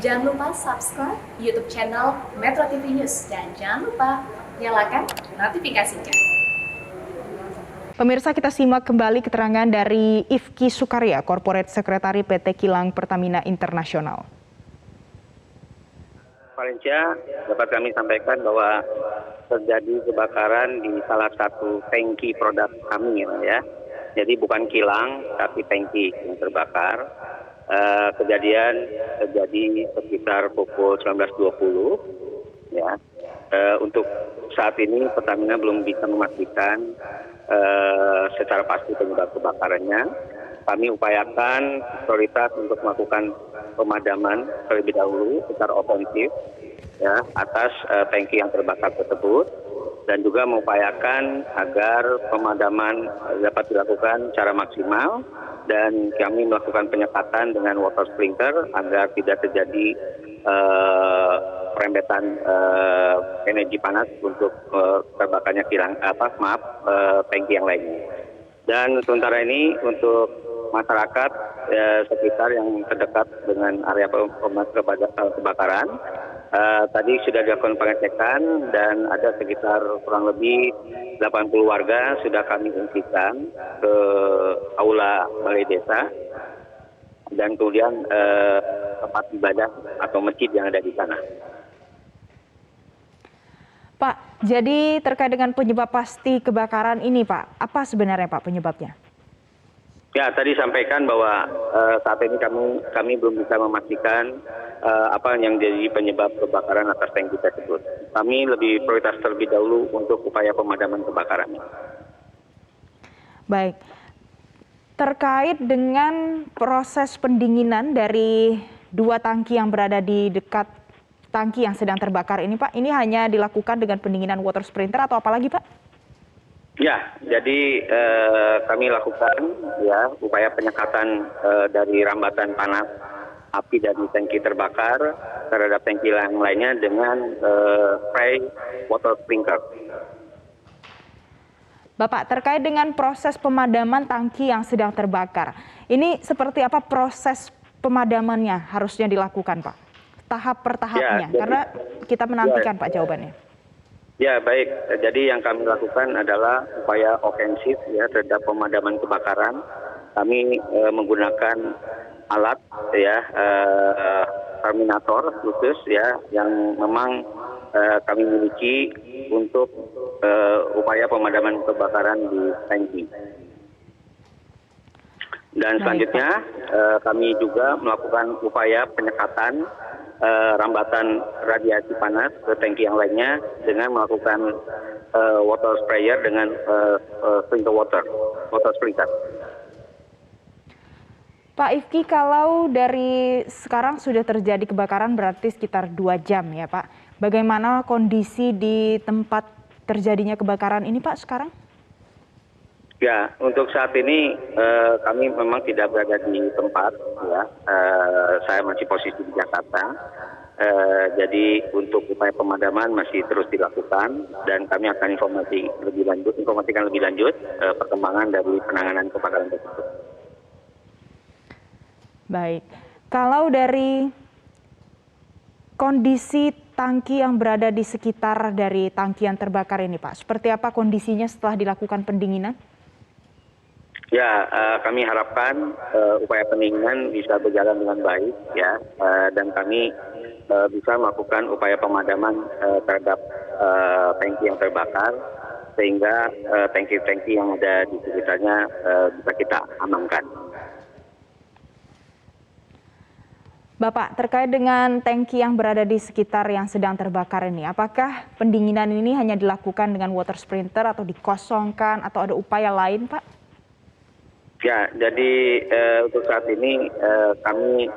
Jangan lupa subscribe YouTube channel Metro TV News dan jangan lupa nyalakan notifikasinya. Pemirsa, kita simak kembali keterangan dari Ifki Sukarya, Corporate Secretary PT Kilang Pertamina Internasional. Valencia, dapat kami sampaikan bahwa terjadi kebakaran di salah satu tangki produk kami ya. Jadi bukan kilang tapi tangki yang terbakar. Kejadian terjadi sekitar pukul 19.20 ya. Untuk saat ini Pertamina belum bisa memastikan secara pasti penyebab kebakarannya. Kami upayakan prioritas untuk melakukan pemadaman terlebih dahulu secara ofensif ya atas tangki yang terbakar tersebut, dan juga mengupayakan agar pemadaman dapat dilakukan secara maksimal, dan kami melakukan penyekatan dengan water sprinkler agar tidak terjadi perembetan energi panas untuk terbakarnya tangki yang lainnya. Dan sementara ini untuk masyarakat sekitar yang terdekat dengan area kebakaran, tadi sudah dilakukan pengecekan dan ada sekitar kurang lebih 80 warga sudah kami ungsikan ke aula balai desa dan kemudian tempat ibadah atau masjid yang ada di sana. Pak, jadi terkait dengan penyebab pasti kebakaran ini, Pak, apa sebenarnya Pak penyebabnya? Ya, tadi sampaikan bahwa saat ini kami belum bisa memastikan apa yang jadi penyebab kebakaran atas tangki tersebut. Kami lebih prioritas terlebih dahulu untuk upaya pemadaman kebakaran. Baik, terkait dengan proses pendinginan dari dua tangki yang berada di dekat tangki yang sedang terbakar ini, Pak, ini hanya dilakukan dengan pendinginan water sprinkler atau apa lagi, Pak? Ya, jadi kami lakukan ya upaya penyekatan dari rambatan panas api dari tangki terbakar terhadap tangki yang lainnya dengan spray water sprinkler. Bapak, terkait dengan proses pemadaman tangki yang sedang terbakar, ini seperti apa proses pemadamannya harusnya dilakukan, Pak? Tahap per tahapnya, ya, karena kita menantikan Pak jawabannya. Ya, baik. Jadi yang kami lakukan adalah upaya ofensif ya terhadap pemadaman kebakaran. Kami menggunakan alat ya terminator khusus ya yang memang kami miliki untuk upaya pemadaman kebakaran di tangki. Dan selanjutnya kami juga melakukan upaya penyekatan rambatan radiasi panas ke tangki yang lainnya dengan melakukan water sprayer dengan water sprinkler. Pak Ifki, kalau dari sekarang sudah terjadi kebakaran berarti sekitar 2 jam ya Pak. Bagaimana kondisi di tempat terjadinya kebakaran ini Pak sekarang? Ya, untuk saat ini kami memang tidak berada di tempat ya. Saya masih posisi di Jakarta. Jadi untuk upaya pemadaman masih terus dilakukan dan kami akan informasikan lebih lanjut perkembangan dari penanganan kebakaran tersebut. Baik, kalau dari kondisi tangki yang berada di sekitar dari tangki yang terbakar ini Pak, seperti apa kondisinya setelah dilakukan pendinginan? Ya, kami harapkan upaya pendinginan bisa berjalan dengan baik ya, dan kami bisa melakukan upaya pemadaman terhadap tangki yang terbakar sehingga tangki-tangki yang ada di sekitarnya bisa kita amankan. Bapak, terkait dengan tangki yang berada di sekitar yang sedang terbakar ini, apakah pendinginan ini hanya dilakukan dengan water sprinkler atau dikosongkan atau ada upaya lain, Pak? Ya, jadi untuk saat ini kami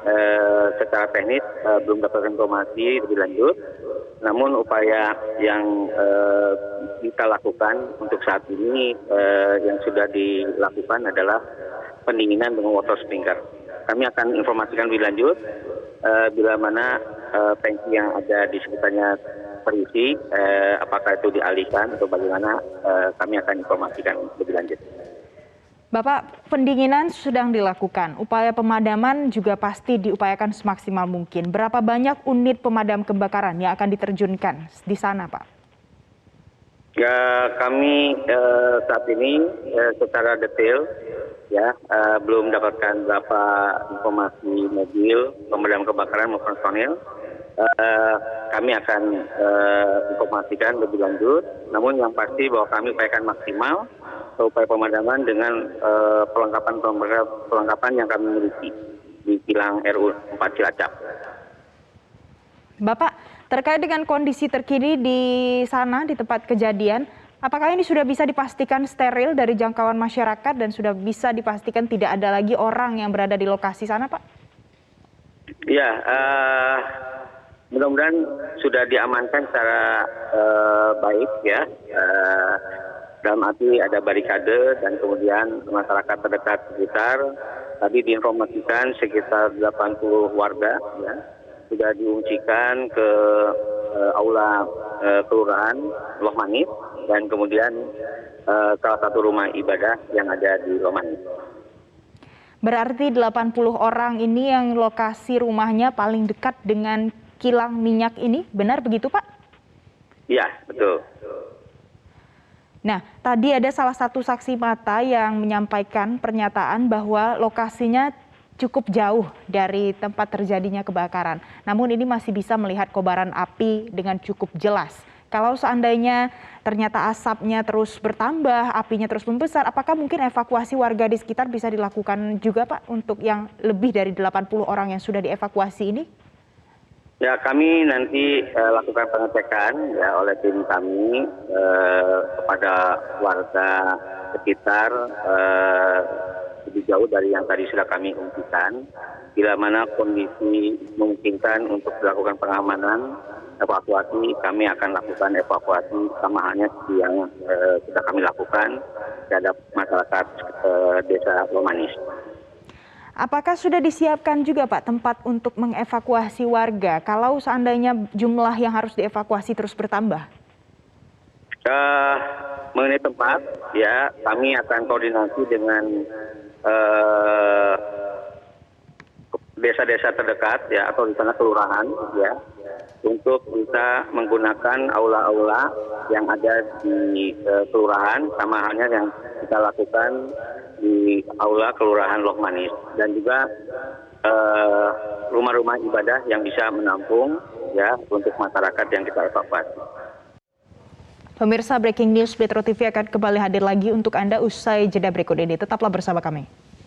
secara teknis belum dapat informasi lebih lanjut. Namun upaya yang kita lakukan untuk saat ini yang sudah dilakukan adalah pendinginan dengan water sprinkler. Kami akan informasikan lebih lanjut bila mana tangki yang ada di sekitarnya terisi, apakah itu dialihkan atau bagaimana, kami akan informasikan lebih lanjut. Bapak, pendinginan sedang dilakukan, upaya pemadaman juga pasti diupayakan semaksimal mungkin. Berapa banyak unit pemadam kebakaran yang akan diterjunkan di sana, Pak? Ya, kami saat ini secara detail ya belum mendapatkan berapa informasi mobil pemadam kebakaran maupun personil. Kami akan informasikan lebih lanjut. Namun yang pasti bahwa kami upayakan maksimal upaya pemadaman dengan perlengkapan yang kami miliki di kilang RU 4 Cilacap. Bapak, terkait dengan kondisi terkini di sana, di tempat kejadian, apakah ini sudah bisa dipastikan steril dari jangkauan masyarakat dan sudah bisa dipastikan tidak ada lagi orang yang berada di lokasi sana, Pak? Ya, mudah-mudahan sudah diamankan secara baik ya. Dalam arti ada barikade dan kemudian masyarakat terdekat sekitar. Tadi diinformasikan sekitar 80 warga ya, sudah diungsikan ke aula kelurahan Loh Manis dan kemudian salah satu rumah ibadah yang ada di Loh Manis. Berarti 80 orang ini yang lokasi rumahnya paling dekat dengan kilang minyak ini, benar begitu, Pak? Iya, betul. Nah, tadi ada salah satu saksi mata yang menyampaikan pernyataan bahwa lokasinya cukup jauh dari tempat terjadinya kebakaran. Namun ini masih bisa melihat kobaran api dengan cukup jelas. Kalau seandainya ternyata asapnya terus bertambah, apinya terus membesar, apakah mungkin evakuasi warga di sekitar bisa dilakukan juga, Pak, untuk yang lebih dari 80 orang yang sudah dievakuasi ini? Ya, kami nanti lakukan pengecekan ya oleh tim kami kepada warga sekitar lebih jauh dari yang tadi sudah kami ungsikan. Bila mana kondisi memungkinkan untuk dilakukan pengamanan evakuasi, kami akan lakukan evakuasi sama halnya seperti yang sudah kami lakukan terhadap masyarakat desa Loh Manis. Apakah sudah disiapkan juga, Pak, tempat untuk mengevakuasi warga kalau seandainya jumlah yang harus dievakuasi terus bertambah? Mengenai tempat, ya kami akan koordinasi dengan desa-desa terdekat, ya atau di sana kelurahan, ya, untuk bisa menggunakan aula-aula yang ada di kelurahan, sama halnya yang kita lakukan di aula kelurahan Loh Manis dan juga rumah-rumah ibadah yang bisa menampung ya untuk masyarakat yang kita evakuasi. Pemirsa, Breaking News Metro TV akan kembali hadir lagi untuk Anda usai jeda berikut ini. Tetaplah bersama kami.